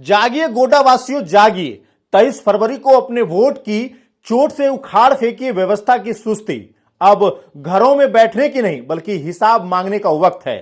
जागिए गोड्डा वासियों जागिए। 23 फरवरी को अपने वोट की चोट से उखाड़ फेंकी व्यवस्था की सुस्ती। अब घरों में बैठने की नहीं बल्कि हिसाब मांगने का वक्त है।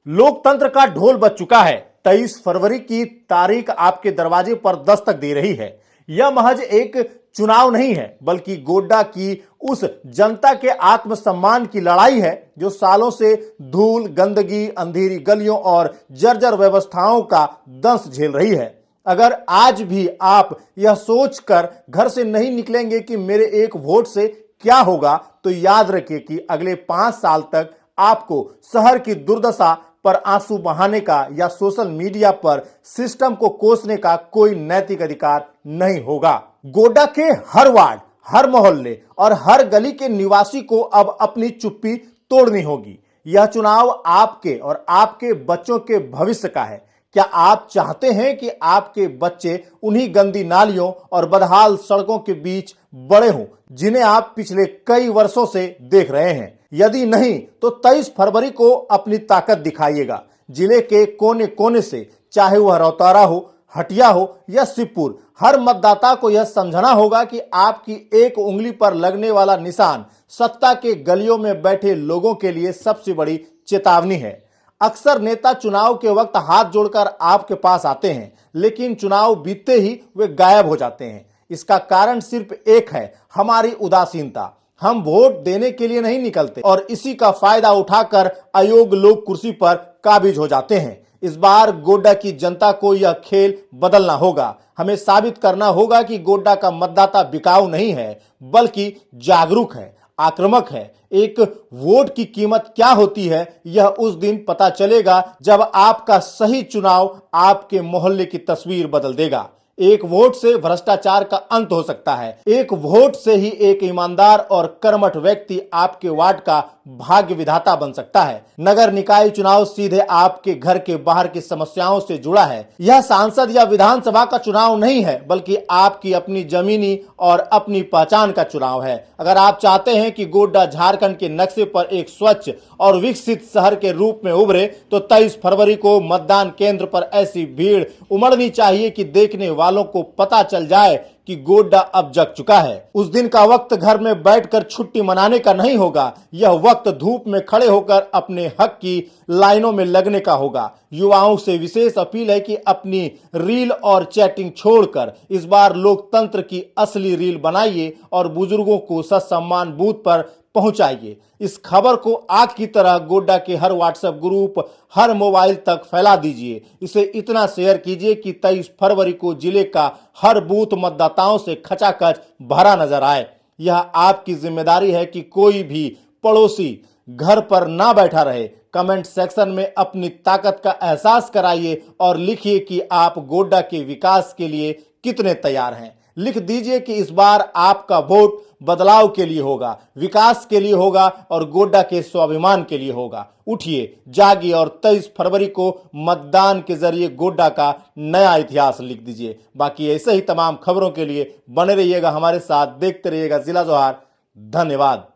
लोकतंत्र का ढोल बज चुका है। 23 फरवरी की तारीख आपके दरवाजे पर दस्तक दे रही है। यह महज एक चुनाव नहीं है बल्कि गोड्डा की उस जनता के आत्मसम्मान की लड़ाई है जो सालों से धूल, गंदगी, अंधेरी गलियों और जर्जर व्यवस्थाओं का दंश झेल रही है। अगर आज भी आप यह सोचकर घर से नहीं निकलेंगे कि मेरे एक वोट से क्या होगा, तो याद रखिए कि अगले 5 साल तक आपको शहर की दुर्दशा पर आंसू बहाने का या सोशल मीडिया पर सिस्टम को कोसने का कोई नैतिक अधिकार नहीं होगा। गोड्डा के हर वार्ड, हर मोहल्ले और हर गली के निवासी को अब अपनी चुप्पी तोड़नी होगी। यह चुनाव आपके और आपके बच्चों के भविष्य का है। क्या आप चाहते हैं कि आपके बच्चे उन्हीं गंदी नालियों और बदहाल सड़कों के बीच बड़े हों जिन्हें आप पिछले कई वर्षों से देख रहे हैं? यदि नहीं तो 23 फरवरी को अपनी ताकत दिखाइएगा। जिले के कोने कोने से, चाहे वह रौतारा हो, हटिया हो या शिवपुर, हर मतदाता को यह समझना होगा कि आपकी एक उंगली पर लगने वाला निशान सत्ता के गलियों में बैठे लोगों के लिए सबसे बड़ी चेतावनी है। अक्सर नेता चुनाव के वक्त हाथ जोड़कर आपके पास आते हैं, लेकिन चुनाव बीतते ही वे गायब हो जाते हैं। इसका कारण सिर्फ एक है, हमारी उदासीनता। हम वोट देने के लिए नहीं निकलते और इसी का फायदा उठाकर अयोग्य लोग कुर्सी पर काबिज हो जाते हैं। इस बार गोड्डा की जनता को यह खेल बदलना होगा। हमें साबित करना होगा कि गोड्डा का मतदाता बिकाऊ नहीं है बल्कि जागरूक है, आक्रामक है। एक वोट की कीमत क्या होती है यह उस दिन पता चलेगा जब आपका सही चुनाव आपके मोहल्ले की तस्वीर बदल देगा। एक वोट से भ्रष्टाचार का अंत हो सकता है। एक वोट से ही एक ईमानदार और कर्मठ व्यक्ति आपके वार्ड का भाग्य विधाता बन सकता है। नगर निकाय चुनाव सीधे आपके घर के बाहर की समस्याओं से जुड़ा है। यह सांसद या विधानसभा का चुनाव नहीं है बल्कि आपकी अपनी जमीनी और अपनी पहचान का चुनाव है। अगर आप चाहते हैं कि गोड्डा झारखंड के नक्शे पर एक स्वच्छ और विकसित शहर के रूप में उभरे, तो 23 फरवरी को मतदान केंद्र पर ऐसी भीड़ उमड़नी चाहिए कि देखने वालों को पता चल जाए कि गोड्डा अब जग चुका है। उस दिन का वक्त घर में बैठकर छुट्टी मनाने का नहीं होगा। यह वक्त धूप में खड़े होकर अपने हक की लाइनों में लगने का होगा। युवाओं से विशेष अपील है कि अपनी रील और चैटिंग छोड़कर इस बार लोकतंत्र की असली रील बनाइए और बुजुर्गों को ससम्मान बूथ पर पहुंचाइए। इस खबर को आग की तरह गोड्डा के हर व्हाट्सएप ग्रुप, हर मोबाइल तक फैला दीजिए। इसे इतना शेयर कीजिए कि 23 फरवरी को जिले का हर बूथ मतदाताओं से खचाखच भरा नजर आए। यह आपकी जिम्मेदारी है कि कोई भी पड़ोसी घर पर ना बैठा रहे। कमेंट सेक्शन में अपनी ताकत का एहसास कराइए और लिखिए कि आप गोड्डा के विकास के लिए कितने तैयार हैं। लिख दीजिए कि इस बार आपका वोट बदलाव के लिए होगा, विकास के लिए होगा और गोड्डा के स्वाभिमान के लिए होगा। उठिए, जागिए और 23 फरवरी को मतदान के जरिए गोड्डा का नया इतिहास लिख दीजिए। बाकी ऐसे ही तमाम खबरों के लिए बने रहिएगा हमारे साथ, देखते रहिएगा जिला जोहार। धन्यवाद।